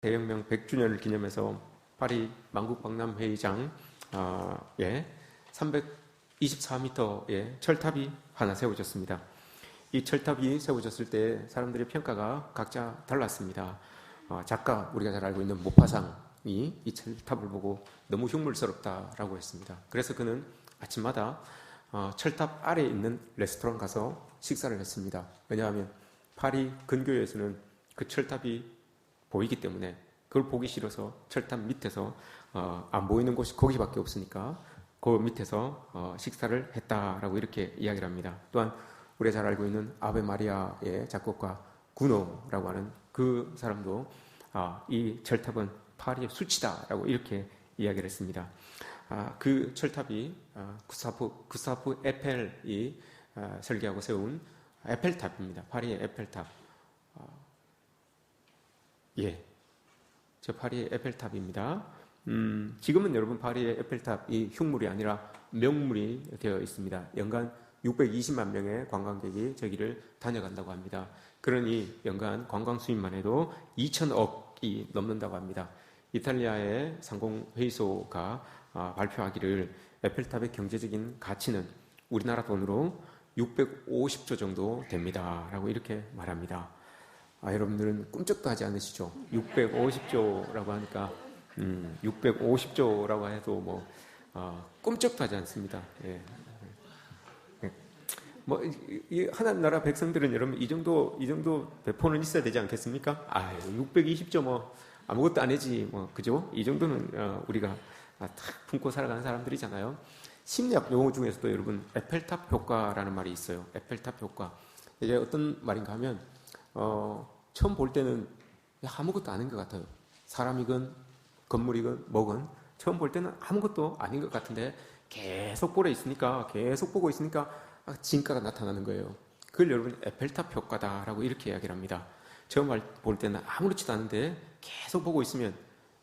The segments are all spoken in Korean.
대혁명 100주년을 기념해서 파리 만국박람회의장 324m의 철탑이 하나 세워졌습니다. 이 철탑이 세워졌을 때 사람들의 평가가 각자 달랐습니다. 작가, 우리가 잘 알고 있는 모파상이 이 철탑을 보고 너무 흉물스럽다라고 했습니다. 그래서 그는 아침마다 철탑 아래에 있는 레스토랑 가서 식사를 했습니다. 왜냐하면 파리 근교에서는 그 철탑이 보이기 때문에 그걸 보기 싫어서 철탑 밑에서 안 보이는 곳이 거기밖에 없으니까 그 밑에서 식사를 했다라고 이렇게 이야기를 합니다. 또한 우리가 잘 알고 있는 아베 마리아의 작곡가 구노라고 하는 그 사람도 이 철탑은 파리의 수치다라고 이렇게 이야기를 했습니다. 그 철탑이 구스타프 에펠이 설계하고 세운 에펠탑입니다. 파리의 에펠탑. 저 파리의 에펠탑입니다. 지금은 여러분 파리의 에펠탑이 흉물이 아니라 명물이 되어 있습니다. 연간 620만 명의 관광객이 저기를 다녀간다고 합니다. 그러니 연간 관광 수입만 해도 2천억이 넘는다고 합니다. 이탈리아의 상공회의소가 발표하기를 에펠탑의 경제적인 가치는 우리나라 돈으로 650조 정도 됩니다. 라고 이렇게 말합니다. 여러분들은 꿈쩍도 하지 않으시죠? 650조라고 하니까 650조라고 해도 뭐 꿈쩍도 하지 않습니다. 예. 뭐 하나님 나라 백성들은 여러분 이 정도 배포는 있어야 되지 않겠습니까? 620조 뭐 아무것도 아니지 뭐 그죠? 이 정도는 우리가 탁 품고 살아가는 사람들이잖아요. 심리학 용어 중에서도 여러분 에펠탑 효과라는 말이 있어요. 에펠탑 효과. 이게 어떤 말인가 하면 처음 볼 때는 아무것도 아닌 것 같아요. 사람이건 건물이건 뭐건 처음 볼 때는 아무것도 아닌 것 같은데 계속 보고 있으니까 진가가 나타나는 거예요. 그걸 여러분 에펠탑 효과다라고 이렇게 이야기를 합니다. 처음 볼 때는 아무렇지도 않은데 계속 보고 있으면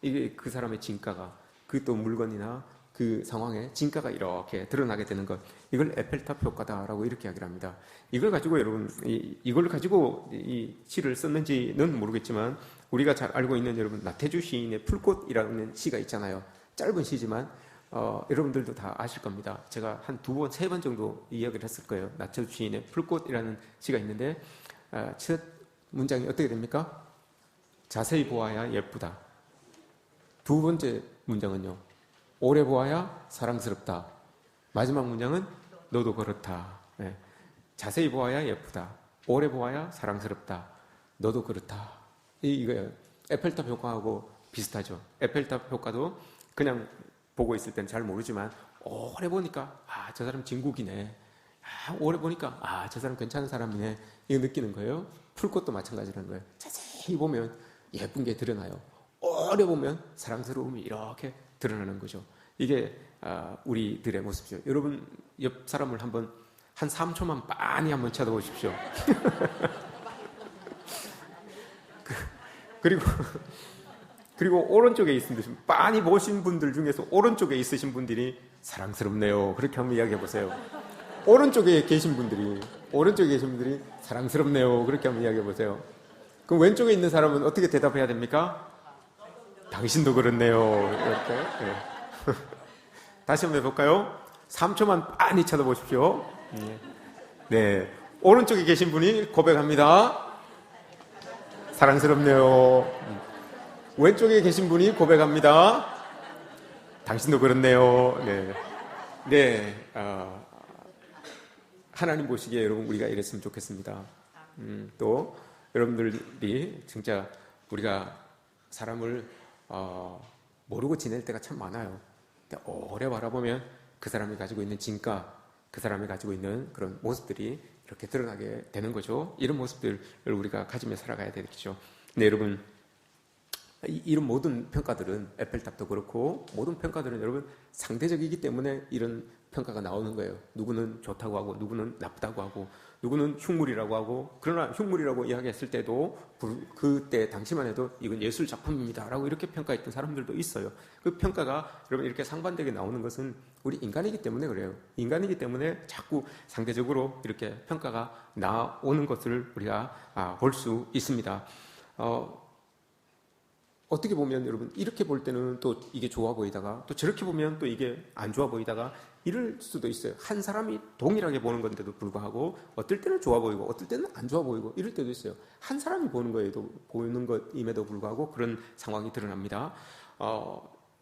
이게 그 사람의 진가가 그 또 물건이나 그 상황에 진가가 이렇게 드러나게 되는 것, 이걸 에펠탑 효과다라고 이렇게 이야기를 합니다. 이걸 가지고 여러분 이걸 가지고 이 시를 썼는지는 모르겠지만 우리가 잘 알고 있는 여러분 나태주 시인의 풀꽃이라는 시가 있잖아요. 짧은 시지만 여러분들도 다 아실 겁니다. 제가 한 2번, 3번 정도 이야기를 했을 거예요. 나태주 시인의 풀꽃이라는 시가 있는데 첫 문장이 어떻게 됩니까? 자세히 보아야 예쁘다. 두 번째 문장은요, 오래 보아야 사랑스럽다. 마지막 문장은 너도 그렇다. 네. 자세히 보아야 예쁘다. 오래 보아야 사랑스럽다. 너도 그렇다. 이거예요. 에펠탑 효과하고 비슷하죠. 에펠탑 효과도 그냥 보고 있을 땐 잘 모르지만 오래 보니까 저 사람 진국이네. 오래 보니까 저 사람 괜찮은 사람이네. 이거 느끼는 거예요. 풀꽃도 마찬가지라는 거예요. 자세히 보면 예쁜 게 드러나요. 오래 보면 사랑스러움이 이렇게 드러나는 거죠. 이게 우리들의 모습이죠. 여러분 옆 사람을 한 3초만 빤히 한번 쳐다보십시오. 그리고 오른쪽에 있으신 빤히 보신 분들 중에서 오른쪽에 있으신 분들이 사랑스럽네요. 그렇게 한번 이야기해 보세요. 오른쪽에 계신 분들이 사랑스럽네요. 그렇게 한번 이야기해 보세요. 그럼 왼쪽에 있는 사람은 어떻게 대답해야 됩니까? 당신도 그렇네요. 이렇게. 네. 다시 한번 해볼까요? 3초만 빤히 쳐다보십시오. 네. 오른쪽에 계신 분이 고백합니다. 사랑스럽네요. 왼쪽에 계신 분이 고백합니다. 당신도 그렇네요. 네. 하나님 보시기에 여러분 우리가 이랬으면 좋겠습니다. 또 여러분들이 진짜 우리가 사람을 모르고 지낼 때가 참 많아요. 오래 바라보면 그 사람이 가지고 있는 진가, 그 사람이 가지고 있는 그런 모습들이 이렇게 드러나게 되는 거죠. 이런 모습들을 우리가 가지며 살아가야 되겠죠. 근데 여러분, 이런 모든 평가들은 에펠탑도 그렇고 모든 평가들은 여러분 상대적이기 때문에 이런 평가가 나오는 거예요. 누구는 좋다고 하고 누구는 나쁘다고 하고 누구는 흉물이라고 하고, 그러나 흉물이라고 이야기했을 때도 그때 당시만 해도 이건 예술 작품입니다 라고 이렇게 평가했던 사람들도 있어요. 그 평가가 여러분 이렇게 상반되게 나오는 것은 우리 인간이기 때문에 그래요. 인간이기 때문에 자꾸 상대적으로 이렇게 평가가 나오는 것을 우리가 볼 수 있습니다. 어떻게 보면 여러분 이렇게 볼 때는 또 이게 좋아 보이다가 또 저렇게 보면 또 이게 안 좋아 보이다가 이럴 수도 있어요. 한 사람이 동일하게 보는 건데도 불구하고 어떨 때는 좋아 보이고 어떨 때는 안 좋아 보이고 이럴 때도 있어요. 한 사람이 보는 것임에도 불구하고 그런 상황이 드러납니다.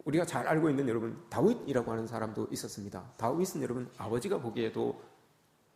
우리가 잘 알고 있는 여러분 다윗이라고 하는 사람도 있었습니다. 다윗은 여러분 아버지가 보기에도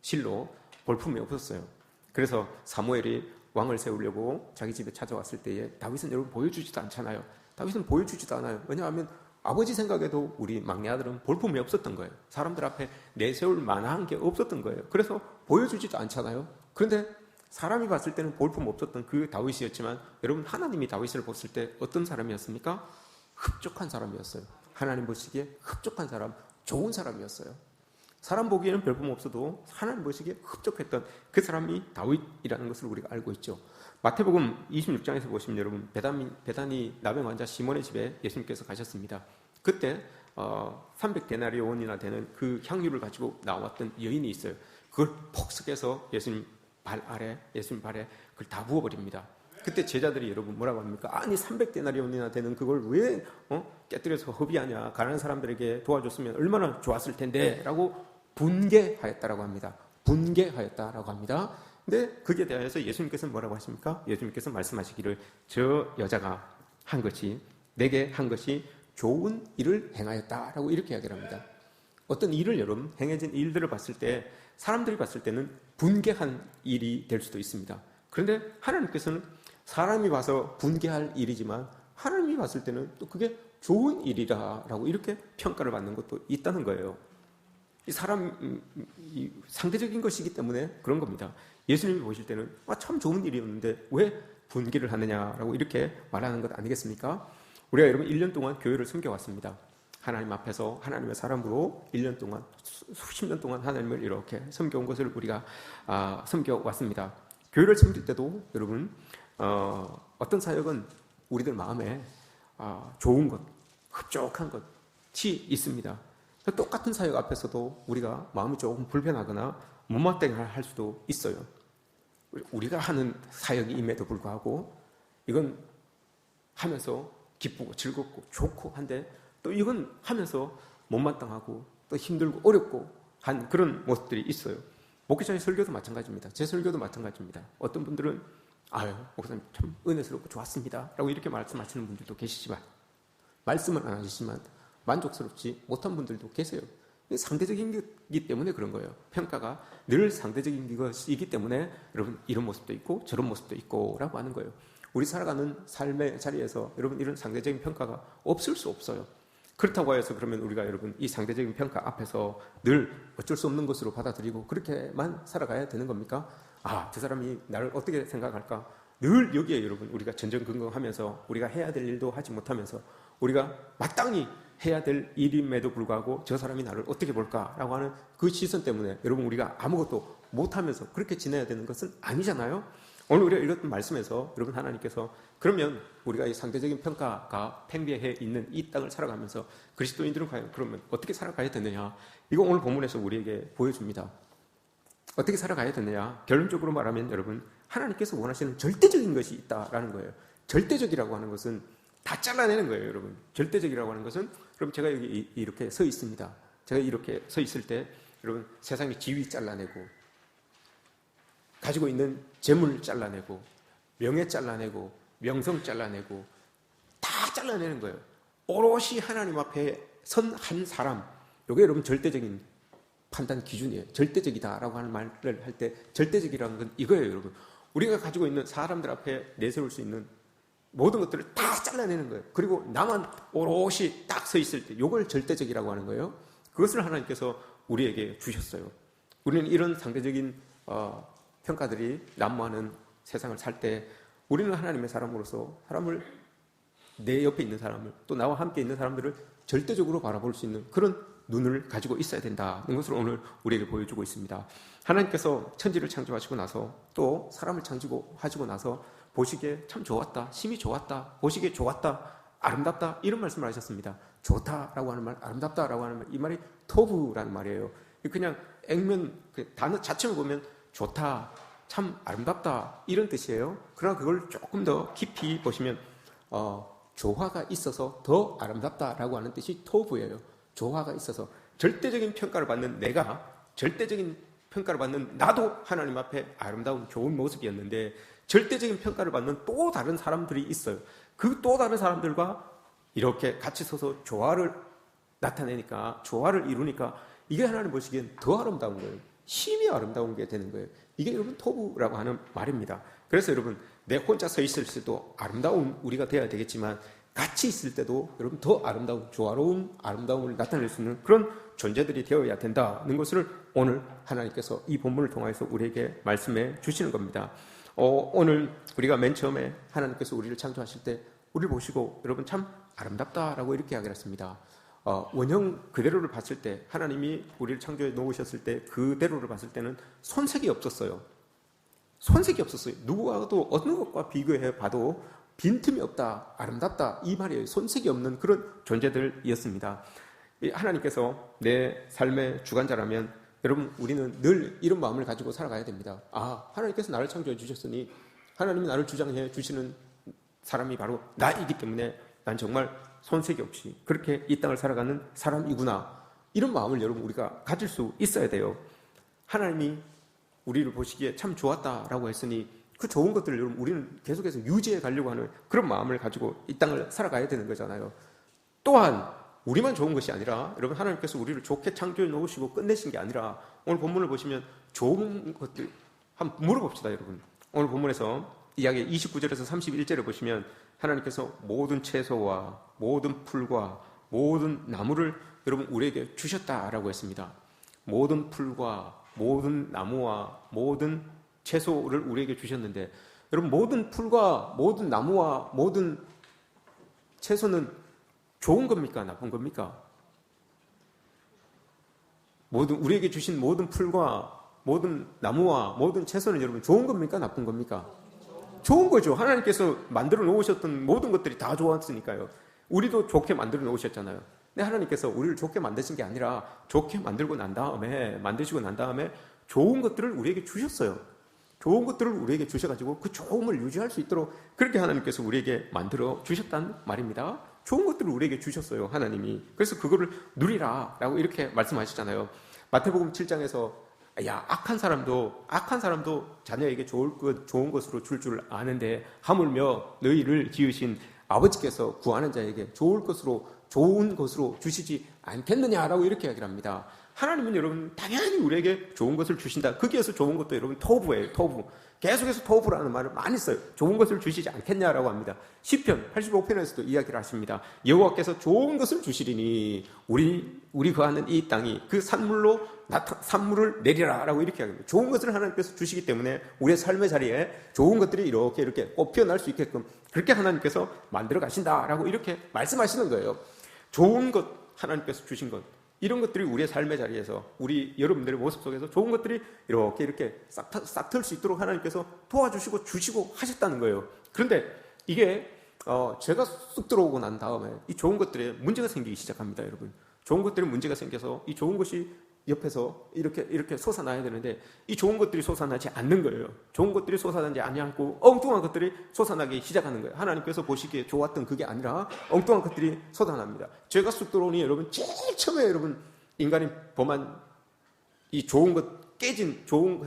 실로 볼품이 없었어요. 그래서 사무엘이 왕을 세우려고 자기 집에 찾아왔을 때에 다윗은 여러분 보여주지도 않잖아요. 다윗은 보여주지도 않아요. 왜냐하면 아버지 생각에도 우리 막내 아들은 볼품이 없었던 거예요. 사람들 앞에 내세울 만한 게 없었던 거예요. 그래서 보여주지도 않잖아요. 그런데 사람이 봤을 때는 볼품 없었던 그 다윗이었지만 여러분 하나님이 다윗을 봤을 때 어떤 사람이었습니까? 흡족한 사람이었어요. 하나님 보시기에 흡족한 사람, 좋은 사람이었어요. 사람 보기에는 별품 없어도 하나님 보시기에 흡족했던 그 사람이 다윗이라는 것을 우리가 알고 있죠. 마태복음 26장에서 보시면 여러분 베다니 나병 환자 시몬의 집에 예수님께서 가셨습니다. 그때 300데나리온이나 되는 그 향유를 가지고 나왔던 여인이 있어요. 그걸 폭삭해서 예수님 발에 그걸 다 부어버립니다. 그때 제자들이 여러분 뭐라고 합니까? 아니 300데나리온이나 되는 그걸 왜 깨뜨려서 허비하냐? 가난한 사람들에게 도와줬으면 얼마나 좋았을 텐데 라고 분개하였다라고 합니다. 분개하였다라고 합니다. 근데 그게 대하여서 예수님께서는 뭐라고 하십니까? 예수님께서 말씀하시기를 저 여자가 한 것이 내게 한 것이 좋은 일을 행하였다라고 이렇게 이야기를 합니다. 어떤 일을 여러분 행해진 일들을 봤을 때 사람들이 봤을 때는 분개한 일이 될 수도 있습니다. 그런데 하나님께서는 사람이 봐서 분개할 일이지만 하나님이 봤을 때는 또 그게 좋은 일이라고 이렇게 평가를 받는 것도 있다는 거예요. 이 상대적인 것이기 때문에 그런 겁니다. 예수님이 보실 때는 참 좋은 일이었는데 왜 분개를 하느냐라고 이렇게 말하는 것 아니겠습니까? 우리가 여러분 1년 동안 교회를 섬겨왔습니다. 하나님 앞에서 하나님의 사람으로 1년 동안 수십 년 동안 하나님을 이렇게 섬겨온 것을 우리가 섬겨왔습니다. 교회를 섬길 때도 여러분 어떤 사역은 우리들 마음에 좋은 것, 흡족한 것이 있습니다. 똑같은 사역 앞에서도 우리가 마음이 조금 불편하거나 못마땅할 수도 있어요. 우리가 하는 사역임에도 불구하고 이건 하면서 기쁘고 즐겁고 좋고 한데 또 이건 하면서 못마땅하고 또 힘들고 어렵고 한 그런 모습들이 있어요. 목회자의 설교도 마찬가지입니다. 제 설교도 마찬가지입니다. 어떤 분들은 목사님 참 은혜스럽고 좋았습니다 라고 이렇게 말씀하시는 분들도 계시지만 말씀은 안 하시지만 만족스럽지 못한 분들도 계세요. 상대적인 것이기 때문에 그런 거예요. 평가가 늘 상대적인 것이기 때문에 여러분 이런 모습도 있고 저런 모습도 있고 라고 하는 거예요. 우리 살아가는 삶의 자리에서 여러분 이런 상대적인 평가가 없을 수 없어요. 그렇다고 해서 그러면 우리가 여러분 이 상대적인 평가 앞에서 늘 어쩔 수 없는 것으로 받아들이고 그렇게만 살아가야 되는 겁니까? 저 사람이 나를 어떻게 생각할까? 늘 여기에 여러분 우리가 전전긍긍하면서 우리가 해야 될 일도 하지 못하면서 우리가 마땅히 해야 될 일임에도 불구하고 저 사람이 나를 어떻게 볼까라고 하는 그 시선 때문에 여러분 우리가 아무것도 못하면서 그렇게 지내야 되는 것은 아니잖아요. 오늘 우리가 읽었던 말씀에서 여러분 하나님께서 그러면 우리가 이 상대적인 평가가 팽배해 있는 이 땅을 살아가면서 그리스도인들은 과연 그러면 어떻게 살아가야 되느냐? 이거 오늘 본문에서 우리에게 보여줍니다. 어떻게 살아가야 되느냐? 결론적으로 말하면 여러분 하나님께서 원하시는 절대적인 것이 있다라는 거예요. 절대적이라고 하는 것은 다 잘라내는 거예요, 여러분. 절대적이라고 하는 것은 그럼 제가 여기 이렇게 서 있습니다. 제가 이렇게 서 있을 때 여러분 세상의 지위 잘라내고 가지고 있는 재물 잘라내고 명예 잘라내고 명성 잘라내고 다 잘라내는 거예요. 오롯이 하나님 앞에 선 한 사람. 이게 여러분 절대적인 판단 기준이에요. 절대적이다라고 하는 말을 할 때 절대적이라는 건 이거예요, 여러분. 우리가 가지고 있는 사람들 앞에 내세울 수 있는 모든 것들을 다 잘라내는 거예요. 그리고 나만 오롯이 딱 서 있을 때 이걸 절대적이라고 하는 거예요. 그것을 하나님께서 우리에게 주셨어요. 우리는 이런 상대적인 평가들이 난무하는 세상을 살 때 우리는 하나님의 사람으로서 사람을 내 옆에 있는 사람을 또 나와 함께 있는 사람들을 절대적으로 바라볼 수 있는 그런 눈을 가지고 있어야 된다는 것을 오늘 우리에게 보여주고 있습니다. 하나님께서 천지를 창조하시고 나서 또 사람을 창조하시고 나서 보시기에 참 좋았다, 심히 좋았다, 보시기에 좋았다, 아름답다 이런 말씀을 하셨습니다. 좋다라고 하는 말, 아름답다라고 하는 말, 이 말이 토부라는 말이에요. 그냥 액면 그 단어 자체를 보면 좋다, 참 아름답다 이런 뜻이에요. 그러나 그걸 조금 더 깊이 보시면 조화가 있어서 더 아름답다라고 하는 뜻이 토부예요. 조화가 있어서 절대적인 평가를 받는 내가, 절대적인 평가를 받는 나도 하나님 앞에 아름다운 좋은 모습이었는데 절대적인 평가를 받는 또 다른 사람들이 있어요. 그 또 다른 사람들과 이렇게 같이 서서 조화를 나타내니까, 조화를 이루니까 이게 하나님 보시기엔 더 아름다운 거예요. 힘이 아름다운 게 되는 거예요. 이게 여러분 토부라고 하는 말입니다. 그래서 여러분 내 혼자 서 있을 때도 아름다운 우리가 되어야 되겠지만 같이 있을 때도 여러분 더 아름다운, 조화로운 아름다움을 나타낼 수 있는 그런 존재들이 되어야 된다는 것을 오늘 하나님께서 이 본문을 통해서 우리에게 말씀해 주시는 겁니다. 오늘 우리가 맨 처음에 하나님께서 우리를 창조하실 때 우리를 보시고 여러분 참 아름답다라고 이렇게 이야기를 했습니다. 원형 그대로를 봤을 때, 하나님이 우리를 창조해 놓으셨을 때 그대로를 봤을 때는 손색이 없었어요. 손색이 없었어요. 누구와도 어느 것과 비교해 봐도 빈틈이 없다, 아름답다, 이 말이에요. 손색이 없는 그런 존재들이었습니다. 하나님께서 내 삶의 주관자라면 여러분 우리는 늘 이런 마음을 가지고 살아가야 됩니다. 하나님께서 나를 창조해 주셨으니 하나님이 나를 주장해 주시는 사람이 바로 나이기 때문에 난 정말 손색이 없이 그렇게 이 땅을 살아가는 사람이구나, 이런 마음을 여러분 우리가 가질 수 있어야 돼요. 하나님이 우리를 보시기에 참 좋았다라고 했으니 그 좋은 것들을 여러분 우리는 계속해서 유지해 가려고 하는 그런 마음을 가지고 이 땅을 살아가야 되는 거잖아요. 또한 우리만 좋은 것이 아니라 여러분 하나님께서 우리를 좋게 창조해 놓으시고 끝내신 게 아니라 오늘 본문을 보시면 좋은 것들 한번 물어봅시다. 여러분 오늘 본문에서 이야기 29절에서 31절을 보시면 하나님께서 모든 채소와 모든 풀과 모든 나무를 여러분 우리에게 주셨다라고 했습니다. 모든 풀과 모든 나무와 모든 채소를 우리에게 주셨는데 여러분 모든 풀과 모든 나무와 모든 채소는 좋은 겁니까? 나쁜 겁니까? 우리에게 주신 모든 풀과 모든 나무와 모든 채소는 여러분 좋은 겁니까? 나쁜 겁니까? 좋은 거죠. 하나님께서 만들어 놓으셨던 모든 것들이 다 좋았으니까요. 우리도 좋게 만들어 놓으셨잖아요. 근데 하나님께서 우리를 좋게 만드신 게 아니라 좋게 만드시고 난 다음에 좋은 것들을 우리에게 주셨어요. 좋은 것들을 우리에게 주셔가지고 그 좋음을 유지할 수 있도록 그렇게 하나님께서 우리에게 만들어 주셨단 말입니다. 좋은 것들을 우리에게 주셨어요, 하나님이. 그래서 그거를 누리라 라고 이렇게 말씀하시잖아요. 마태복음 7장에서 악한 사람도 자녀에게 좋은 것으로 줄 줄 아는데 하물며 너희를 기으신 아버지께서 구하는 자에게 좋은 것으로 주시지 않겠느냐라고 이렇게 이야기를 합니다. 하나님은 여러분 당연히 우리에게 좋은 것을 주신다. 거기에서 좋은 것도 여러분 토부예요. 토부. 계속해서 토부라는 말을 많이 써요. 좋은 것을 주시지 않겠냐라고 합니다. 시편 85편에서도 이야기를 하십니다. 여호와께서 좋은 것을 주시리니 우리 거하는 이 땅이 그 산물을 내리라라고 이렇게 이야기합니다. 좋은 것을 하나님께서 주시기 때문에 우리의 삶의 자리에 좋은 것들이 이렇게 꽃 피어날 수 있게끔 그렇게 하나님께서 만들어 가신다라고 이렇게 말씀하시는 거예요. 좋은 것, 하나님께서 주신 것, 이런 것들이 우리의 삶의 자리에서 여러분들의 모습 속에서 좋은 것들이 이렇게 싹 틀 수 있도록 하나님께서 도와주시고 주시고 하셨다는 거예요. 그런데 이게 제가 쑥 들어오고 난 다음에 이 좋은 것들에 문제가 생기기 시작합니다. 여러분 좋은 것들에 문제가 생겨서 이 좋은 것이 옆에서 이렇게 솟아나야 되는데 이 좋은 것들이 솟아나지 않는 거예요. 좋은 것들이 솟아나지 않고 엉뚱한 것들이 솟아나기 시작하는 거예요. 하나님께서 보시기에 좋았던 그게 아니라 엉뚱한 것들이 솟아납니다. 죄가 쑥 들어오니 여러분 제일 처음에 여러분 인간이 범한 이 좋은 것 깨진 좋은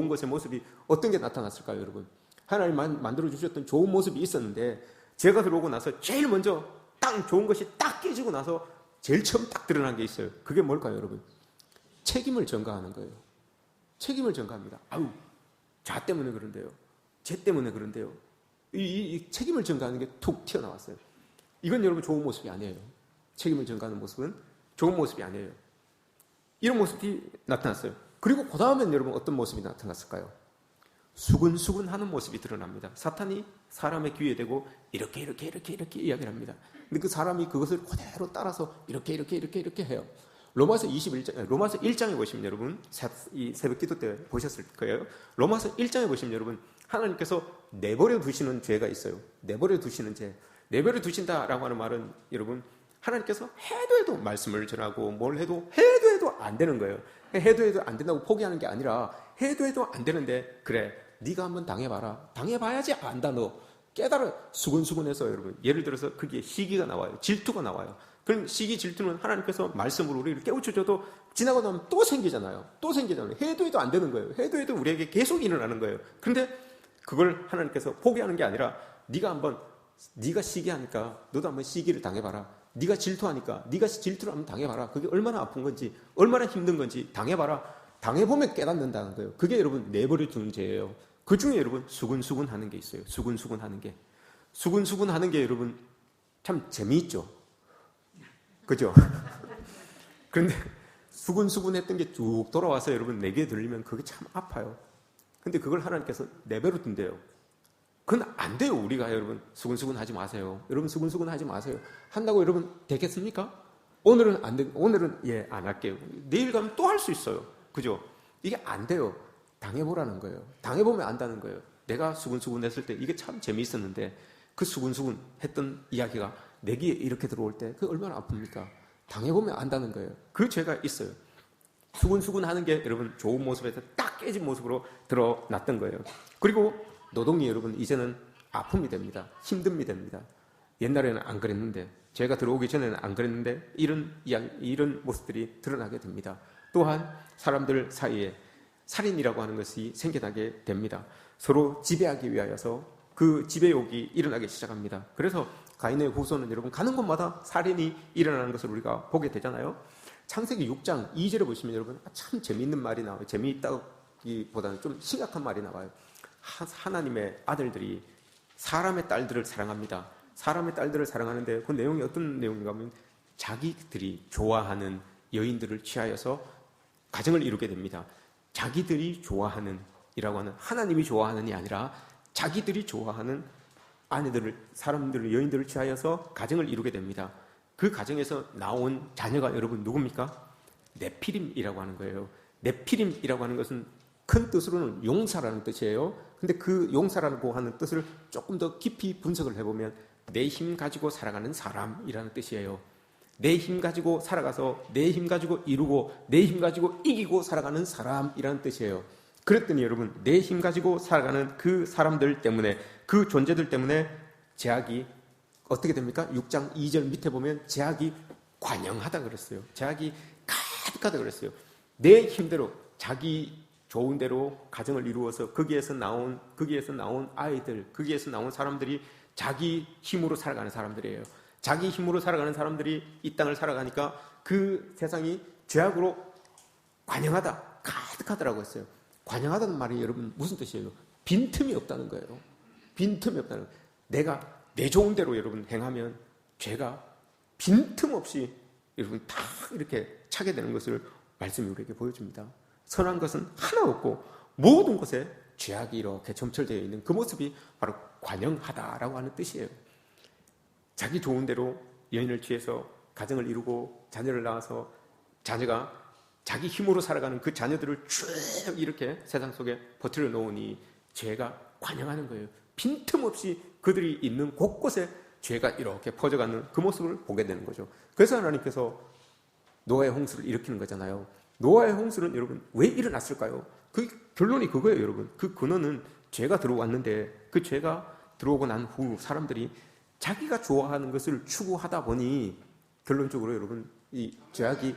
것의 모습이 어떤 게 나타났을까요, 여러분? 하나님 만들어 주셨던 좋은 모습이 있었는데 죄가 들어오고 나서 제일 먼저 딱 좋은 것이 딱 깨지고 나서 제일 처음 딱 드러난 게 있어요. 그게 뭘까요, 여러분? 책임을 전가하는 거예요. 책임을 전가합니다. 자 때문에 그런데요. 쟤 때문에 그런데요. 이 책임을 전가하는 게 툭 튀어나왔어요. 이건 여러분 좋은 모습이 아니에요. 책임을 전가하는 모습은 좋은 모습이 아니에요. 이런 모습이 나타났어요. 그리고 그 다음엔 여러분 어떤 모습이 나타났을까요? 수근수근하는 모습이 드러납니다. 사탄이 사람의 귀에 대고 이렇게 이야기를 합니다. 근데 그 사람이 그것을 그대로 따라서 이렇게 해요. 로마서 1장에 보시면 여러분 이 새벽 기도 때 보셨을 거예요. 로마서 1장에 보시면 여러분 하나님께서 내버려 두시는 죄가 있어요. 내버려 두시는 죄. 내버려 두신다라고 하는 말은 여러분 하나님께서 해도 말씀을 전하고 뭘 해도 안 되는 거예요. 해도 안 된다고 포기하는 게 아니라 해도 안 되는데 그래 네가 한번 당해봐라. 당해봐야지 안다 너. 깨달아 수근수근해서 여러분 예를 들어서 거기에 시기가 나와요. 질투가 나와요. 그럼 시기 질투는 하나님께서 말씀으로 우리를 깨우쳐줘도 지나고 나면 또 생기잖아요. 또 생기잖아요. 해도 해도 안 되는 거예요. 해도 해도 우리에게 계속 일어나는 거예요. 그런데 그걸 하나님께서 포기하는 게 아니라 네가 시기하니까 너도 한번 시기를 당해봐라. 네가 질투하니까 네가 질투를 한번 당해봐라. 그게 얼마나 아픈 건지 얼마나 힘든 건지 당해봐라. 당해보면 깨닫는다는 거예요. 그게 여러분 내버려 두는 죄예요. 그 중에 여러분 수근수근 하는 게 있어요. 수근수근 하는 게. 수근수근 하는 게 여러분 참 재미있죠. 그죠? 그런데 수근수근 했던 게 쭉 돌아와서 여러분 내게 들리면 그게 참 아파요. 근데 그걸 하나님께서 내버려 둔대요. 그건 안 돼요. 우리가 여러분 수근수근 하지 마세요. 여러분 수근수근 하지 마세요. 한다고 여러분 되겠습니까? 오늘은 안 돼. 오늘은 안 할게요. 내일 가면 또 할 수 있어요. 그죠? 이게 안 돼요. 당해보라는 거예요. 당해보면 안다는 거예요. 내가 수근수근 했을 때 이게 참 재미있었는데 그 수근수근 했던 이야기가 내 귀에 이렇게 들어올 때 그게 얼마나 아픕니까? 당해보면 안다는 거예요. 그 죄가 있어요. 수근수근 하는 게 여러분 좋은 모습에서 딱 깨진 모습으로 드러났던 거예요. 그리고 노동이 여러분 이제는 아픔이 됩니다. 힘듦이 됩니다. 옛날에는 안 그랬는데 제가 들어오기 전에는 안 그랬는데 이런 모습들이 드러나게 됩니다. 또한 사람들 사이에 살인이라고 하는 것이 생겨나게 됩니다. 서로 지배하기 위하여서 그 지배욕이 일어나기 시작합니다. 그래서 가인의 후손은 여러분 가는 곳마다 살인이 일어나는 것을 우리가 보게 되잖아요. 창세기 6장 2절에 보시면 여러분 참 재미있는 말이 나와요. 재미있다기보다는 좀 심각한 말이 나와요. 하나님의 아들들이 사람의 딸들을 사랑합니다. 사람의 딸들을 사랑하는데 그 내용이 어떤 내용인가 하면 자기들이 좋아하는 여인들을 취하여서 가정을 이루게 됩니다. 자기들이 좋아하는 이라고 하는 하나님이 좋아하는이 아니라 자기들이 좋아하는 사람들을 여인들을 취하여서 가정을 이루게 됩니다. 그 가정에서 나온 자녀가 여러분 누굽니까? 네피림이라고 하는 거예요. 네피림이라고 하는 것은 큰 뜻으로는 용사라는 뜻이에요. 근데 그 용사라고 하는 뜻을 조금 더 깊이 분석을 해보면 내 힘 가지고 살아가는 사람이라는 뜻이에요. 내 힘 가지고 살아가서 내 힘 가지고 이루고 내 힘 가지고 이기고 살아가는 사람이라는 뜻이에요. 그랬더니 여러분 내 힘 가지고 살아가는 그 사람들 때문에 그 존재들 때문에 제약이 어떻게 됩니까? 6장 2절 밑에 보면 제약이 관영하다 그랬어요. 제약이 가득하다 그랬어요. 내 힘대로 자기 좋은 대로 가정을 이루어서 거기에서 나온 아이들, 거기에서 나온 사람들이 자기 힘으로 살아가는 사람들이에요. 자기 힘으로 살아가는 사람들이 이 땅을 살아가니까 그 세상이 죄악으로 관영하다, 가득하다라고 했어요. 관영하다는 말이 여러분 무슨 뜻이에요? 빈틈이 없다는 거예요. 빈틈이 없다는 거예요. 내가 내 좋은 대로 여러분 행하면 죄가 빈틈없이 여러분 다 이렇게 차게 되는 것을 말씀이 우리에게 보여줍니다. 선한 것은 하나 없고 모든 것에 죄악이 이렇게 점철되어 있는 그 모습이 바로 관영하다라고 하는 뜻이에요. 자기 좋은 대로 여인을 취해서 가정을 이루고 자녀를 낳아서 자녀가 자기 힘으로 살아가는 그 자녀들을 쭉 이렇게 세상 속에 퍼뜨려 놓으니 죄가 관영하는 거예요. 빈틈없이 그들이 있는 곳곳에 죄가 이렇게 퍼져가는 그 모습을 보게 되는 거죠. 그래서 하나님께서 노아의 홍수를 일으키는 거잖아요. 노아의 홍수는 여러분 왜 일어났을까요? 그 결론이 그거예요, 여러분. 그 근원은 죄가 들어왔는데 그 죄가 들어오고 난 후 사람들이 자기가 좋아하는 것을 추구하다 보니 결론적으로 여러분 이 죄악이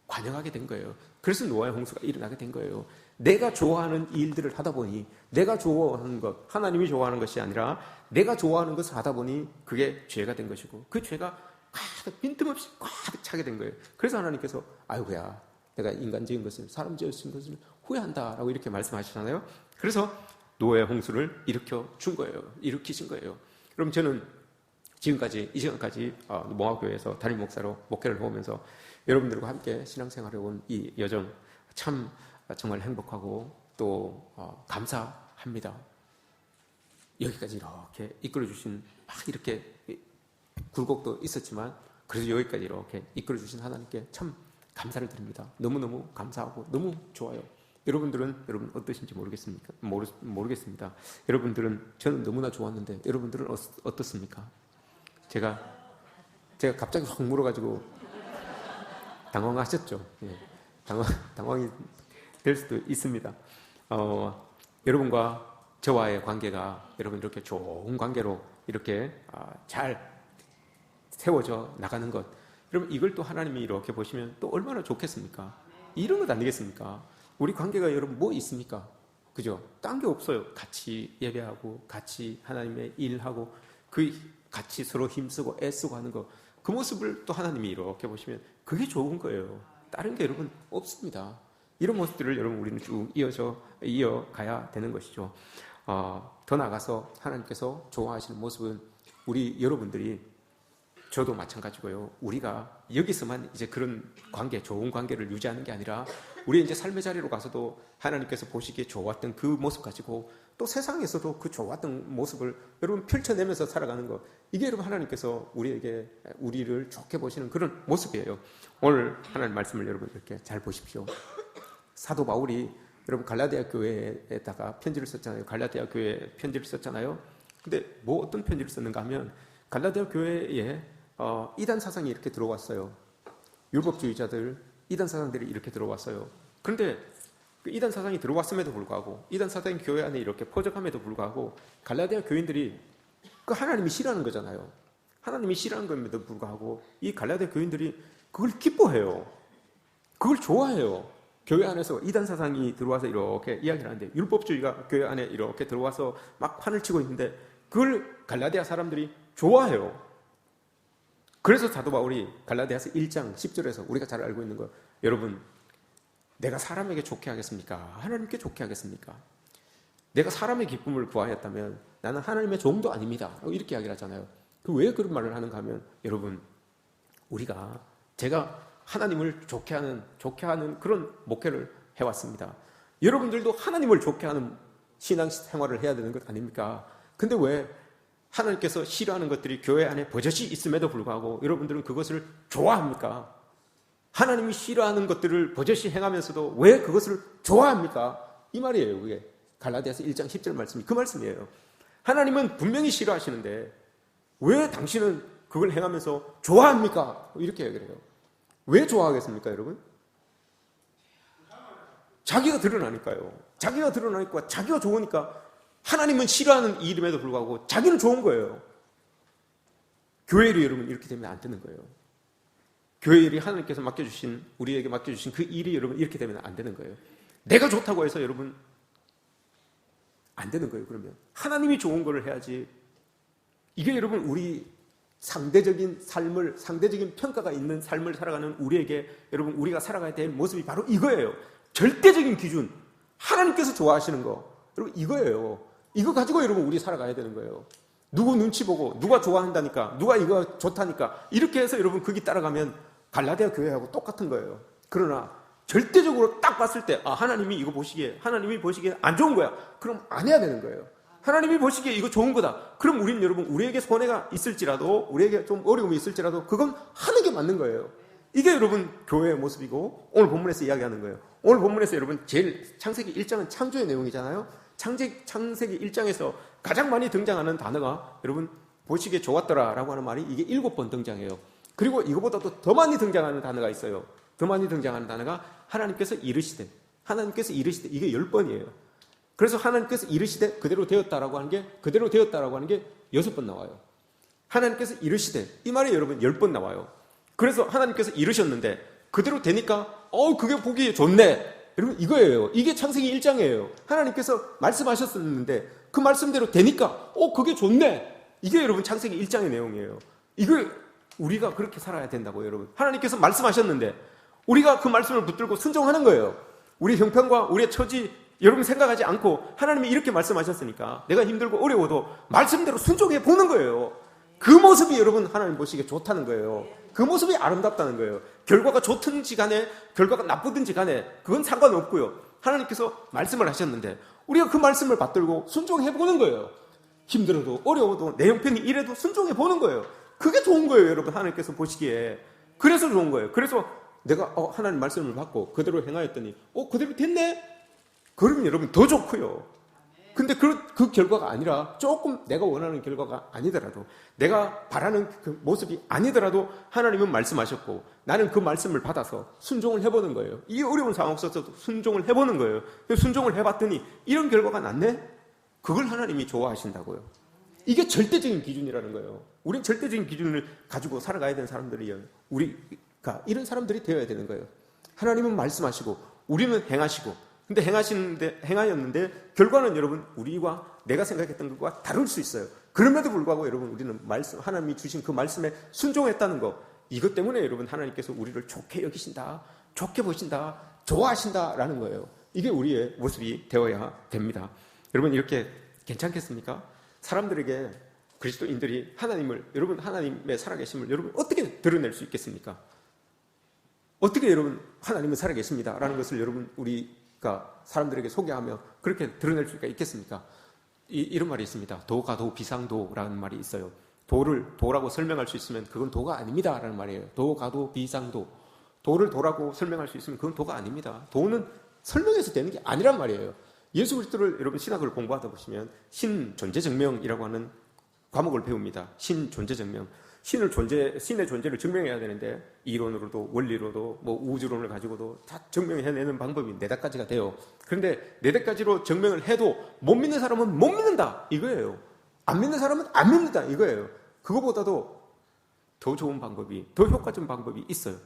관영하게 된 거예요. 그래서 노아의 홍수가 일어나게 된 거예요. 내가 좋아하는 일들을 하다 보니 내가 좋아하는 것, 하나님이 좋아하는 것이 아니라 내가 좋아하는 것을 하다 보니 그게 죄가 된 것이고 그 죄가 가득 빈틈없이 가득 차게 된 거예요. 그래서 하나님께서 아이고야 내가 인간 지은 것을 사람 지은 것을 후회한다라고 이렇게 말씀하시잖아요. 그래서 노아의 홍수를 일으키신 거예요. 그럼 저는 지금까지 이 시간까지 모아교회에서 담임 목사로 목회를 해오면서 여러분들과 함께 신앙생활을 해온 이 여정 참 정말 행복하고 또 감사합니다. 여기까지 이렇게 이끌어주신 막 이렇게 굴곡도 있었지만 그래서 여기까지 이렇게 이끌어주신 하나님께 참 감사를 드립니다. 너무너무 감사하고 너무 좋아요. 여러분들은 어떠신지 모르겠습니다. 여러분들은 저는 너무나 좋았는데 여러분들은 어떻습니까? 제가 갑자기 확 물어가지고 당황하셨죠? 예, 당황이 될 수도 있습니다. 여러분과 저와의 관계가 여러분 이렇게 좋은 관계로 이렇게 잘 세워져 나가는 것, 여러분 이걸 또 하나님이 이렇게 보시면 또 얼마나 좋겠습니까? 이런 것 아니겠습니까? 우리 관계가 여러분 뭐 있습니까? 그죠? 딴 게 없어요. 같이 예배하고 같이 하나님의 일하고 같이 서로 힘쓰고 애쓰고 하는 거, 그 모습을 또 하나님이 이렇게 보시면 그게 좋은 거예요. 다른 게 여러분 없습니다. 이런 모습들을 여러분 우리는 쭉 이어가야 되는 것이죠. 더 나아가서 하나님께서 좋아하시는 모습은 우리 여러분들이, 저도 마찬가지고요, 우리가 여기서만 이제 그런 관계, 좋은 관계를 유지하는 게 아니라 우리 이제 삶의 자리로 가서도 하나님께서 보시기에 좋았던 그 모습 가지고 또 세상에서도 그 좋았던 모습을 여러분 펼쳐내면서 살아가는 것, 이게 여러분 하나님께서 우리를 좋게 보시는 그런 모습이에요. 오늘 하나님 말씀을 여러분 이렇게 잘 보십시오. 사도 바울이 여러분 갈라디아 교회에다가 편지를 썼잖아요. 갈라디아 교회에 편지를 썼잖아요. 근데 뭐 어떤 편지를 썼는가 하면, 갈라디아 교회에 이단 사상이 이렇게 들어왔어요. 율법주의자들, 이단 사상들이 이렇게 들어왔어요. 그런데 그 이단 사상이 들어왔음에도 불구하고, 이단 사상이 교회 안에 이렇게 퍼져감에도 불구하고, 갈라디아 교인들이 그 하나님이 싫어하는 거잖아요. 하나님이 싫어하는 것에도 불구하고 이 갈라디아 교인들이 그걸 기뻐해요. 그걸 좋아해요. 교회 안에서 이단 사상이 들어와서 이렇게 이야기를 하는데, 율법주의가 교회 안에 이렇게 들어와서 막 판을 치고 있는데 그걸 갈라디아 사람들이 좋아해요. 그래서 사도 바울이 갈라디아서 1장 10절에서 우리가 잘 알고 있는 거, 여러분 내가 사람에게 좋게 하겠습니까? 하나님께 좋게 하겠습니까? 내가 사람의 기쁨을 구하였다면 나는 하나님의 종도 아닙니다. 이렇게 이야기를 하잖아요. 왜 그런 말을 하는가 하면, 여러분 제가 하나님을 좋게 하는 그런 목회를 해왔습니다. 여러분들도 하나님을 좋게 하는 신앙생활을 해야 되는 것 아닙니까? 근데 왜 하나님께서 싫어하는 것들이 교회 안에 버젓이 있음에도 불구하고 여러분들은 그것을 좋아합니까? 하나님이 싫어하는 것들을 버젓이 행하면서도 왜 그것을 좋아합니까? 이 말이에요. 그게 갈라디아서 1장 10절 말씀이 그 말씀이에요. 하나님은 분명히 싫어하시는데 왜 당신은 그걸 행하면서 좋아합니까? 이렇게 얘기를 해요. 왜 좋아하겠습니까, 여러분? 자기가 드러나니까요. 자기가 드러나니까, 자기가 좋으니까. 하나님은 싫어하는 일임에도 불구하고 자기는 좋은 거예요. 교회 일이 여러분 이렇게 되면 안 되는 거예요. 교회 일이 하나님께서 우리에게 맡겨주신 그 일이 여러분 이렇게 되면 안 되는 거예요. 내가 좋다고 해서 여러분 안 되는 거예요. 그러면 하나님이 좋은 거를 해야지. 이게 여러분 우리 상대적인 평가가 있는 삶을 살아가는 우리에게, 여러분 우리가 살아가야 될 모습이 바로 이거예요. 절대적인 기준, 하나님께서 좋아하시는 거, 여러분 이거예요. 이거 가지고 여러분 우리 살아가야 되는 거예요. 누구 눈치 보고 누가 좋아한다니까, 누가 이거 좋다니까 이렇게 해서 여러분 거기 따라가면 갈라디아 교회하고 똑같은 거예요. 그러나 절대적으로 딱 봤을 때 하나님이 하나님이 보시기에 안 좋은 거야. 그럼 안 해야 되는 거예요. 하나님이 보시기에 이거 좋은 거다. 그럼 우리는 여러분 우리에게 손해가 있을지라도, 우리에게 좀 어려움이 있을지라도 그건 하는 게 맞는 거예요. 이게 여러분 교회의 모습이고 오늘 본문에서 이야기하는 거예요. 오늘 본문에서 여러분 제일 창세기 1장은 창조의 내용이잖아요. 창세기 1장에서 가장 많이 등장하는 단어가 여러분 보시기에 좋았더라라고 하는 말이 이게 7번 등장해요. 그리고 이거보다도 더 많이 등장하는 단어가 있어요. 더 많이 등장하는 단어가 하나님께서 이르시되 이게 10번이에요. 그래서 하나님께서 이르시되 그대로 되었다라고 하는 게 6번 나와요. 하나님께서 이르시되 이 말이 여러분 10번 나와요. 그래서 하나님께서 이르셨는데 그대로 되니까 그게 보기에 좋네. 여러분 이거예요. 이게 창세기 1장이에요. 하나님께서 말씀하셨었는데 그 말씀대로 되니까 그게 좋네. 이게 여러분 창세기 1장의 내용이에요. 이거 우리가 그렇게 살아야 된다고요, 여러분. 하나님께서 말씀하셨는데 우리가 그 말씀을 붙들고 순종하는 거예요. 우리 형편과 우리의 처지 여러분 생각하지 않고 하나님이 이렇게 말씀하셨으니까 내가 힘들고 어려워도 말씀대로 순종해 보는 거예요. 그 모습이 여러분 하나님 보시기에 좋다는 거예요. 그 모습이 아름답다는 거예요. 결과가 좋든지 간에 결과가 나쁘든지 간에 그건 상관없고요. 하나님께서 말씀을 하셨는데 우리가 그 말씀을 받들고 순종해 보는 거예요. 힘들어도 어려워도 내 형편이 이래도 순종해 보는 거예요. 그게 좋은 거예요, 여러분. 하나님께서 보시기에. 그래서 좋은 거예요. 그래서 내가 하나님 말씀을 받고 그대로 행하였더니 그대로 됐네? 그러면 여러분 더 좋고요. 근데 그 결과가 아니라 조금 내가 원하는 결과가 아니더라도, 내가 바라는 그 모습이 아니더라도 하나님은 말씀하셨고 나는 그 말씀을 받아서 순종을 해보는 거예요. 이 어려운 상황 속에서도 순종을 해보는 거예요. 순종을 해봤더니 이런 결과가 났네? 그걸 하나님이 좋아하신다고요. 이게 절대적인 기준이라는 거예요. 우린 절대적인 기준을 가지고 살아가야 되는 사람들이에요. 우리가 이런 사람들이 되어야 되는 거예요. 하나님은 말씀하시고 우리는 행하시고, 근데 행하였는데 결과는 여러분 우리와 내가 생각했던 것과 다를 수 있어요. 그럼에도 불구하고 여러분 우리는 하나님이 주신 그 말씀에 순종했다는 거, 이것 때문에 여러분 하나님께서 우리를 좋게 여기신다, 좋게 보신다, 좋아하신다라는 거예요. 이게 우리의 모습이 되어야 됩니다. 여러분 이렇게 괜찮겠습니까? 사람들에게 그리스도인들이 여러분 하나님의 살아계심을 여러분 어떻게 드러낼 수 있겠습니까? 어떻게 여러분 하나님은 살아계십니다라는 것을 여러분 우리가 사람들에게 소개하며 그렇게 드러낼 수가 있겠습니까? 이런 말이 있습니다. 도가도 비상도라는 말이 있어요. 도라고 설명할 수 있으면 그건 도가 아닙니다라는 말이에요. 도가도 비상도. 도를 도라고 설명할 수 있으면 그건 도가 아닙니다. 도는 설명해서 되는 게 아니란 말이에요. 예수 그리스도를 여러분 신학을 공부하다 보시면 신존재증명이라고 하는 과목을 배웁니다. 신존재증명. 신의 존재를 증명해야 되는데 이론으로도 원리로도 우주론을 가지고도 다 증명해내는 방법이 4가지가 돼요. 그런데 4가지로 증명을 해도 못 믿는 사람은 못 믿는다 이거예요. 안 믿는 사람은 안 믿는다 이거예요. 그거보다도 더 좋은 방법이, 더 효과적인 방법이 있어요.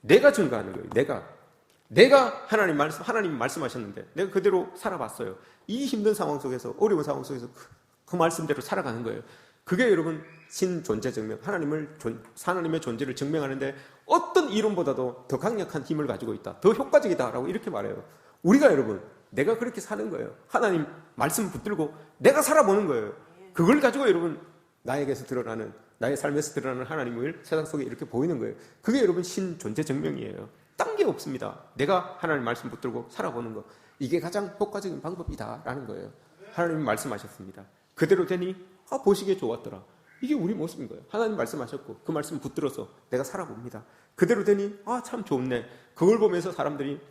내가 증거하는 거예요. 내가 하나님이 말씀하셨는데 내가 그대로 살아봤어요. 이 힘든 상황 속에서, 어려운 상황 속에서 그 말씀대로 살아가는 거예요. 그게 여러분 신존재 증명, 하나님의 존재를 증명하는데 어떤 이론보다도 더 강력한 힘을 가지고 있다, 더 효과적이다라고 이렇게 말해요. 우리가 여러분 내가 그렇게 사는 거예요. 하나님 말씀 붙들고 내가 살아보는 거예요. 그걸 가지고 여러분 나에게서 드러나는, 나의 삶에서 드러나는 하나님을 세상 속에 이렇게 보이는 거예요. 그게 여러분 신존재 증명이에요. 딴 게 없습니다. 내가 하나님 말씀 붙들고 살아보는 거, 이게 가장 효과적인 방법이다라는 거예요. 하나님이 말씀하셨습니다. 그대로 되니 보시기에 좋았더라. 이게 우리 모습인 거예요. 하나님 말씀하셨고 그 말씀 붙들어서 내가 살아봅니다. 그대로 되니 참 좋네. 그걸 보면서 사람들이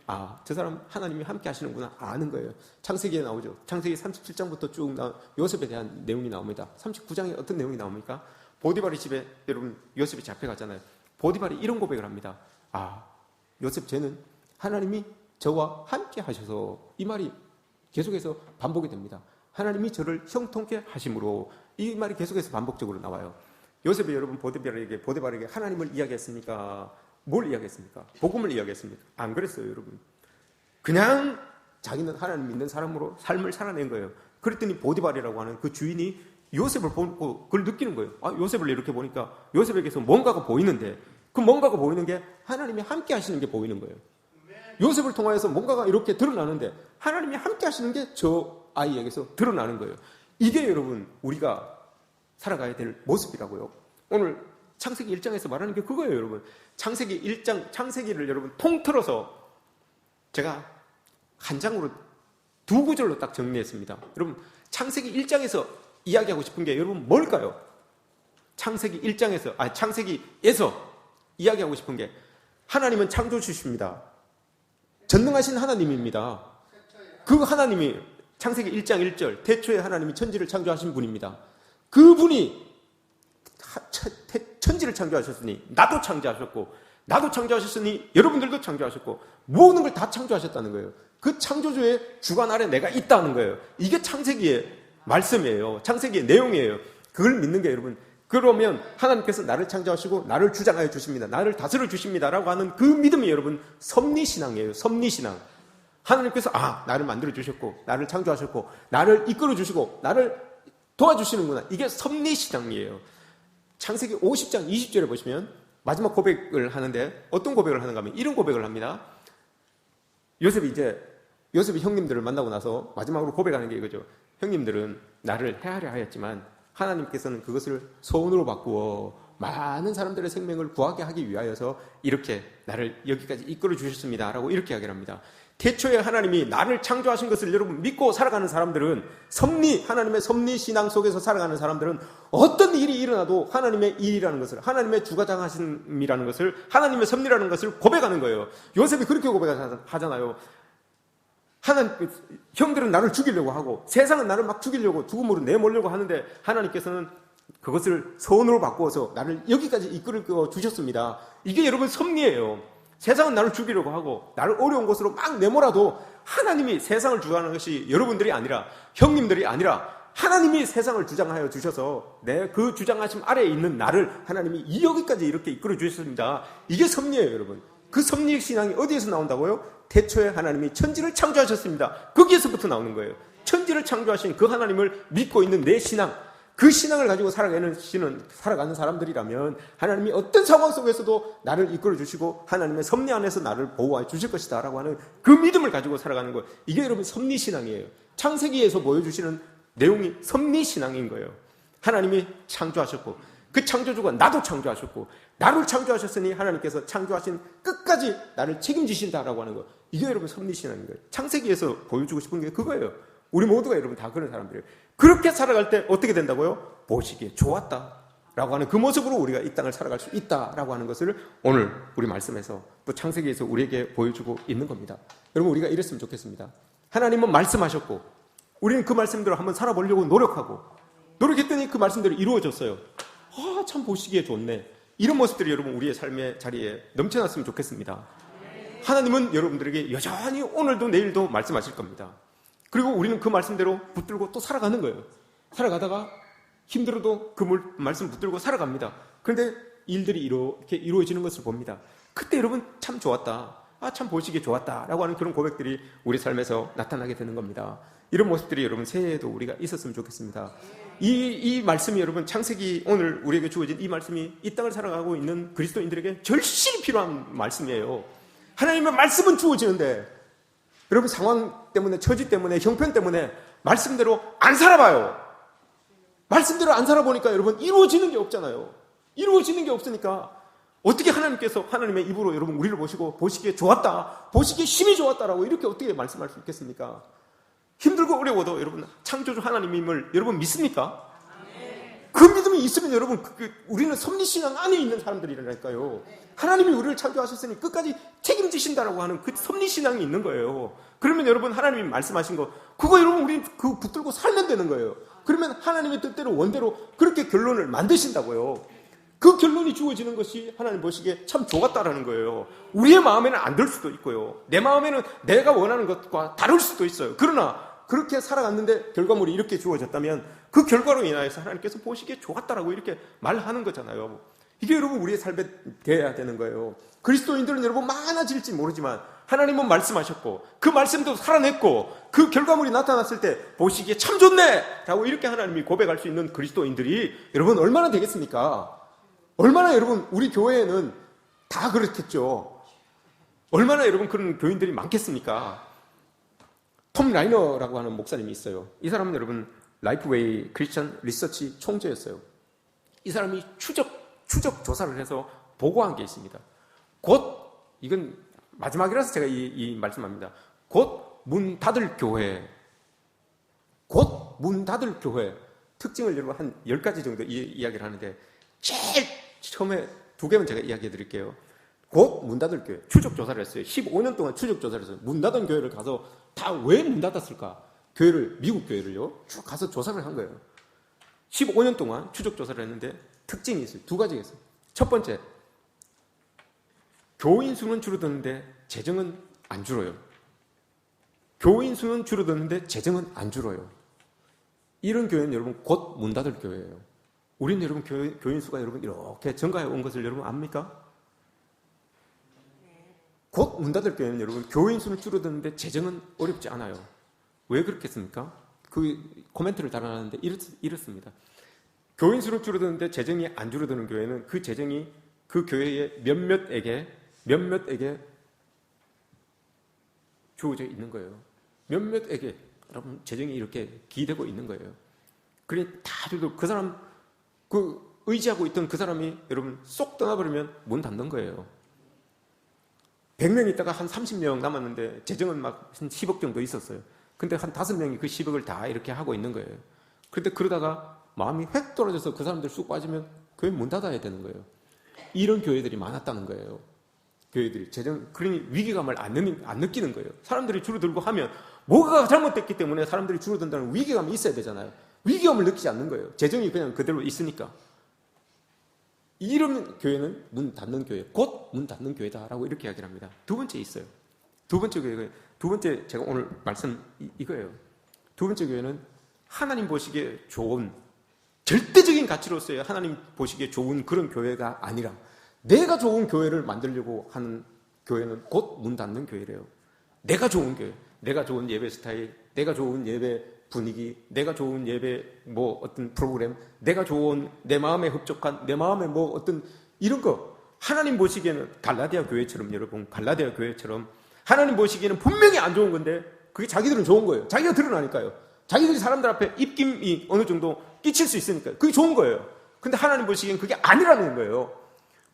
저 사람 하나님이 함께 하시는구나 아는 거예요. 창세기에 나오죠. 창세기 37장부터 쭉 요셉에 대한 내용이 나옵니다. 39장에 어떤 내용이 나옵니까? 보디발의 집에 여러분 요셉이 잡혀가잖아요. 보디발이 이런 고백을 합니다. 요셉 쟤는 하나님이 저와 함께 하셔서, 이 말이 계속해서 반복이 됩니다. 하나님이 저를 형통케 하심으로, 이 말이 계속해서 반복적으로 나와요. 요셉이 여러분 보디발에게 하나님을 이야기했습니까? 뭘 이야기했습니까? 복음을 이야기했습니까? 안 그랬어요, 여러분. 그냥 자기는 하나님 믿는 사람으로 삶을 살아낸 거예요. 그랬더니 보디발이라고 하는 그 주인이 요셉을 보고 그걸 느끼는 거예요. 요셉을 이렇게 보니까 요셉에게서 뭔가가 보이는데, 그 뭔가가 보이는 게 하나님이 함께 하시는 게 보이는 거예요. 요셉을 통하여서 뭔가가 이렇게 드러나는데 하나님이 함께 하시는 게 저 아이에게서 드러나는 거예요. 이게 여러분 우리가 살아가야 될 모습이라고요. 오늘 창세기 1장에서 말하는 게 그거예요, 여러분. 창세기 1장, 창세기를 여러분 통틀어서 제가 한 장으로 2구절로 딱 정리했습니다. 여러분 창세기 1장에서 이야기하고 싶은 게 여러분 뭘까요? 창세기 1장에서, 창세기에서 이야기하고 싶은 게, 하나님은 창조주십니다. 전능하신 하나님입니다. 그 하나님이 창세기 1장 1절 태초에 하나님이 천지를 창조하신 분입니다. 그분이 천지를 창조하셨으니 나도 창조하셨으니 여러분들도 창조하셨고 모든 걸 다 창조하셨다는 거예요. 그 창조주의 주관 아래 내가 있다는 거예요. 이게 창세기의 말씀이에요. 창세기의 내용이에요. 그걸 믿는 게 여러분, 그러면 하나님께서 나를 창조하시고 나를 주장하여 주십니다, 나를 다스려 주십니다라고 하는 그 믿음이 여러분 섭리신앙이에요. 섭리신앙. 하나님께서 나를 만들어 주셨고 나를 창조하셨고 나를 이끌어 주시고 나를 도와주시는구나, 이게 섭리신앙이에요. 창세기 50장 20절에 보시면 마지막 고백을 하는데 어떤 고백을 하는가 하면 이런 고백을 합니다. 요셉이 형님들을 만나고 나서 마지막으로 고백하는 게 이거죠. 형님들은 나를 해하려 하였지만 하나님께서는 그것을 소원으로 바꾸어 많은 사람들의 생명을 구하게 하기 위하여서 이렇게 나를 여기까지 이끌어 주셨습니다 라고 이렇게 이야기를 합니다. 태초에 하나님이 나를 창조하신 것을 여러분 믿고 살아가는 사람들은, 하나님의 섭리신앙 속에서 살아가는 사람들은 어떤 일이 일어나도 하나님의 일이라는 것을, 하나님의 주가장하심이라는 것을, 하나님의 섭리라는 것을 고백하는 거예요. 요셉이 그렇게 고백하잖아요. 형들은 나를 죽이려고 하고 세상은 나를 막 죽이려고 죽음으로 내몰려고 하는데 하나님께서는 그것을 소원으로 바꾸어서 나를 여기까지 이끌어 주셨습니다. 이게 여러분 섭리예요. 세상은 나를 죽이려고 하고 나를 어려운 곳으로 막 내몰아도 하나님이 세상을 주장하는 것이 여러분들이 아니라, 형님들이 아니라 하나님이 세상을 주장하여 주셔서 그 주장하심 아래에 있는 나를 하나님이 여기까지 이렇게 이끌어 주셨습니다. 이게 섭리예요, 여러분. 그 섭리 신앙이 어디에서 나온다고요? 태초에 하나님이 천지를 창조하셨습니다. 거기에서부터 나오는 거예요. 천지를 창조하신 그 하나님을 믿고 있는 내 신앙, 그 신앙을 가지고 살아가는 사람들이라면 하나님이 어떤 상황 속에서도 나를 이끌어 주시고 하나님의 섭리 안에서 나를 보호해 주실 것이다 라고 하는 그 믿음을 가지고 살아가는 거예요. 이게 여러분 섭리 신앙이에요. 창세기에서 보여주시는 내용이 섭리 신앙인 거예요. 하나님이 창조하셨고 그 창조주가 나도 창조하셨고 나를 창조하셨으니 하나님께서 창조하신 끝까지 나를 책임지신다라고 하는 거. 이게 여러분 섭리 신앙인 거예요. 창세기에서 보여주고 싶은 게 그거예요. 우리 모두가 여러분 다 그런 사람들이에요. 그렇게 살아갈 때 어떻게 된다고요? 보시기에 좋았다라고 하는 그 모습으로 우리가 이 땅을 살아갈 수 있다라고 하는 것을 오늘 우리 말씀에서 또 창세기에서 우리에게 보여주고 있는 겁니다. 여러분 우리가 이랬으면 좋겠습니다. 하나님은 말씀하셨고 우리는 그 말씀대로 한번 살아보려고 노력했더니 그 말씀대로 이루어졌어요. 참 보시기에 좋네. 이런 모습들이 여러분 우리의 삶의 자리에 넘쳐났으면 좋겠습니다. 하나님은 여러분들에게 여전히 오늘도 내일도 말씀하실 겁니다. 그리고 우리는 그 말씀대로 붙들고 또 살아가는 거예요. 살아가다가 힘들어도 그 말씀 붙들고 살아갑니다. 그런데 일들이 이렇게 이루어지는 것을 봅니다. 그때 여러분 참 좋았다. 참 보시기에 좋았다. 라고 하는 그런 고백들이 우리 삶에서 나타나게 되는 겁니다. 이런 모습들이 여러분 새해에도 우리가 있었으면 좋겠습니다. 이 말씀이 여러분 창세기 오늘 우리에게 주어진 이 말씀이 이 땅을 살아가고 있는 그리스도인들에게 절실히 필요한 말씀이에요. 하나님의 말씀은 주어지는데 여러분 상황 때문에 처지 때문에 형편 때문에 말씀대로 안 살아봐요. 말씀대로 안 살아보니까 여러분 이루어지는 게 없잖아요. 이루어지는 게 없으니까 어떻게 하나님께서 하나님의 입으로 여러분 우리를 보시고 보시기에 좋았다, 보시기에 힘이 좋았다라고 이렇게 어떻게 말씀할 수 있겠습니까? 힘들고 어려워도 여러분 창조주 하나님임을 여러분 믿습니까? 그 믿음이 있으면 여러분 우리는 섭리신앙 안에 있는 사람들이라니까요. 하나님이 우리를 창조하셨으니 끝까지 책임지신다라고 하는 그 섭리신앙이 있는 거예요. 그러면 여러분 하나님이 말씀하신 거 그거 여러분 우리 그 붙들고 살면 되는 거예요. 그러면 하나님의 뜻대로 원대로 그렇게 결론을 만드신다고요. 그 결론이 주어지는 것이 하나님 보시기에 참 좋았다라는 거예요. 우리의 마음에는 안 들 수도 있고요. 내 마음에는 내가 원하는 것과 다를 수도 있어요. 그러나 그렇게 살아갔는데 결과물이 이렇게 주어졌다면 그 결과로 인하여서 하나님께서 보시기에 좋았다라고 이렇게 말하는 거잖아요. 이게 여러분 우리의 삶에 돼야 되는 거예요. 그리스도인들은 여러분 많아질지 모르지만 하나님은 말씀하셨고 그 말씀도 살아냈고 그 결과물이 나타났을 때 보시기에 참 좋네 라고 이렇게 하나님이 고백할 수 있는 그리스도인들이 여러분 얼마나 되겠습니까? 얼마나 여러분 우리 교회에는 다 그렇겠죠. 얼마나 여러분 그런 교인들이 많겠습니까? 톰 라이너라고 하는 목사님이 있어요. 이 사람은 여러분 라이프웨이 크리스천 리서치 총재였어요. 이 사람이 추적 조사를 해서 보고한 게 있습니다. 곧 이건 마지막이라서 제가 이 말씀합니다. 곧 문 닫을 교회, 곧 문 닫을 교회 특징을 여러분 한 10가지 정도 이야기를 하는데 제일 처음에 2개만 제가 이야기해 드릴게요. 곧 문 닫을 교회 추적 조사를 했어요. 15년 동안 추적 조사를 했어요. 문 닫은 교회를 가서 다 왜 문 닫았을까? 교회를 미국 교회를요 쭉 가서 조사를 한 거예요. 15년 동안 추적 조사를 했는데 특징이 있어요. 2가지가 있어요. 첫 번째, 교인 수는 줄어드는데 재정은 안 줄어요. 교인 수는 줄어드는데 재정은 안 줄어요. 이런 교회는 여러분 곧 문 닫을 교회예요. 우리는 여러분 교인 수가 여러분 이렇게 증가해 온 것을 여러분 압니까? 곧 문 닫을 교회는 여러분 교인 수는 줄어드는데 재정은 어렵지 않아요. 왜 그렇겠습니까? 그 코멘트를 달아놨는데 이렇습니다. 교인 수는 줄어드는데 재정이 안 줄어드는 교회는 그 재정이 그 교회의 몇몇에게 주어져 있는 거예요. 몇몇에게 여러분 재정이 이렇게 기대고 있는 거예요. 그러니 다들 그 사람 그 의지하고 있던 그 사람이 여러분 쏙 떠나버리면 문 닫는 거예요. 100명 있다가 한 30명 남았는데 재정은 막 한 10억 정도 있었어요. 근데 한 5명이 그 10억을 다 이렇게 하고 있는 거예요. 그런데 그러다가 마음이 획 떨어져서 그 사람들 쑥 빠지면 교회 문 닫아야 되는 거예요. 이런 교회들이 많았다는 거예요. 교회들이 그러니 위기감을 안 느끼는 거예요. 사람들이 줄어들고 하면 뭐가 잘못됐기 때문에 사람들이 줄어든다는 위기감이 있어야 되잖아요. 위기감을 느끼지 않는 거예요. 재정이 그냥 그대로 있으니까. 이런 교회는 문 닫는 교회, 곧 문 닫는 교회다라고 이렇게 이야기를 합니다. 2번째 있어요. 두 번째 교회가, 두 번째 제가 오늘 말씀 이거예요. 두 번째 교회는 하나님 보시기에 좋은, 절대적인 가치로서의 하나님 보시기에 좋은 그런 교회가 아니라 내가 좋은 교회를 만들려고 하는 교회는 곧 문 닫는 교회래요. 내가 좋은 교회, 내가 좋은 예배 스타일, 내가 좋은 예배 분위기, 내가 좋은 예배 뭐 어떤 프로그램, 내가 좋은 내 마음에 흡족한, 내 마음에 뭐 어떤 이런 거, 하나님 보시기에는 갈라디아 교회처럼, 여러분 갈라디아 교회처럼 하나님 보시기에는 분명히 안 좋은 건데 그게 자기들은 좋은 거예요. 자기가 드러나니까요. 자기들이 사람들 앞에 입김이 어느 정도 끼칠 수 있으니까요. 그게 좋은 거예요. 근데 하나님 보시기엔 그게 아니라는 거예요.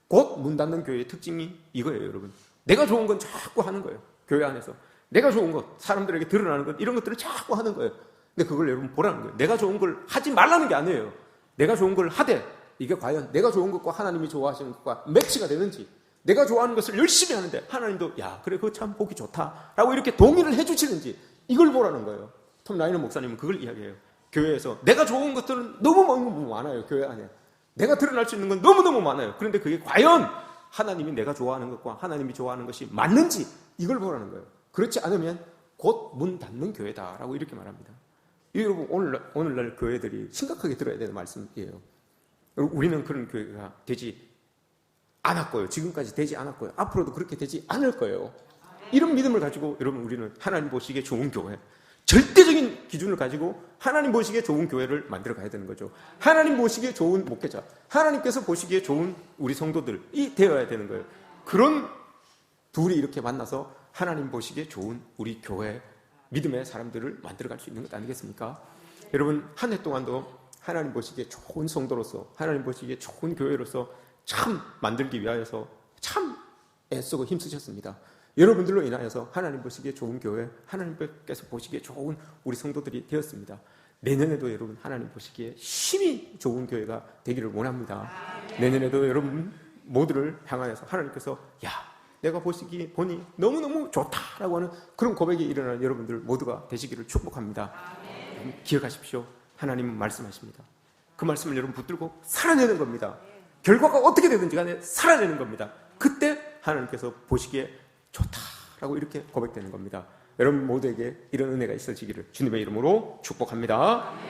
곧 문 닫는 교회의 특징이 이거예요, 여러분. 내가 좋은 건 자꾸 하는 거예요. 교회 안에서. 내가 좋은 것, 사람들에게 드러나는 것, 이런 것들을 자꾸 하는 거예요. 근데 그걸 여러분 보라는 거예요. 내가 좋은 걸 하지 말라는 게 아니에요. 내가 좋은 걸 하되 이게 과연 내가 좋은 것과 하나님이 좋아하시는 것과 매치가 되는지, 내가 좋아하는 것을 열심히 하는데 하나님도 야 그래 그거 참 보기 좋다라고 이렇게 동의를 해주시는지, 이걸 보라는 거예요. 톰 라이너 목사님은 그걸 이야기해요. 교회에서 내가 좋은 것들은 너무 많아요. 교회 안에 내가 드러날 수 있는 건 너무너무 많아요. 그런데 그게 과연 하나님이 내가 좋아하는 것과 하나님이 좋아하는 것이 맞는지, 이걸 보라는 거예요. 그렇지 않으면 곧 문 닫는 교회다라고 이렇게 말합니다. 여러분 오늘날 교회들이 심각하게 들어야 되는 말씀이에요. 우리는 그런 교회가 되지 않았고요. 지금까지 되지 않았고요. 앞으로도 그렇게 되지 않을 거예요. 이런 믿음을 가지고 여러분 우리는 하나님 보시기에 좋은 교회, 절대적인 기준을 가지고 하나님 보시기에 좋은 교회를 만들어 가야 되는 거죠. 하나님 보시기에 좋은 목회자, 하나님께서 보시기에 좋은 우리 성도들이 되어야 되는 거예요. 그런 둘이 이렇게 만나서 하나님 보시기에 좋은 우리 교회, 믿음의 사람들을 만들어갈 수 있는 것 아니겠습니까? 여러분 한 해 동안도 하나님 보시기에 좋은 성도로서, 하나님 보시기에 좋은 교회로서 참 만들기 위하여서 참 애쓰고 힘쓰셨습니다. 여러분들로 인하여서 하나님 보시기에 좋은 교회, 하나님께서 보시기에 좋은 우리 성도들이 되었습니다. 내년에도 여러분 하나님 보시기에 힘이 좋은 교회가 되기를 원합니다. 내년에도 여러분 모두를 향하여서 하나님께서 야 내가 보니 너무너무 좋다라고 하는 그런 고백이 일어나는 여러분들 모두가 되시기를 축복합니다. 기억하십시오. 하나님은 말씀하십니다. 그 말씀을 여러분 붙들고 살아내는 겁니다. 결과가 어떻게 되든지 간에 살아내는 겁니다. 그때 하나님께서 보시기에 좋다라고 이렇게 고백되는 겁니다. 여러분 모두에게 이런 은혜가 있어지기를 주님의 이름으로 축복합니다.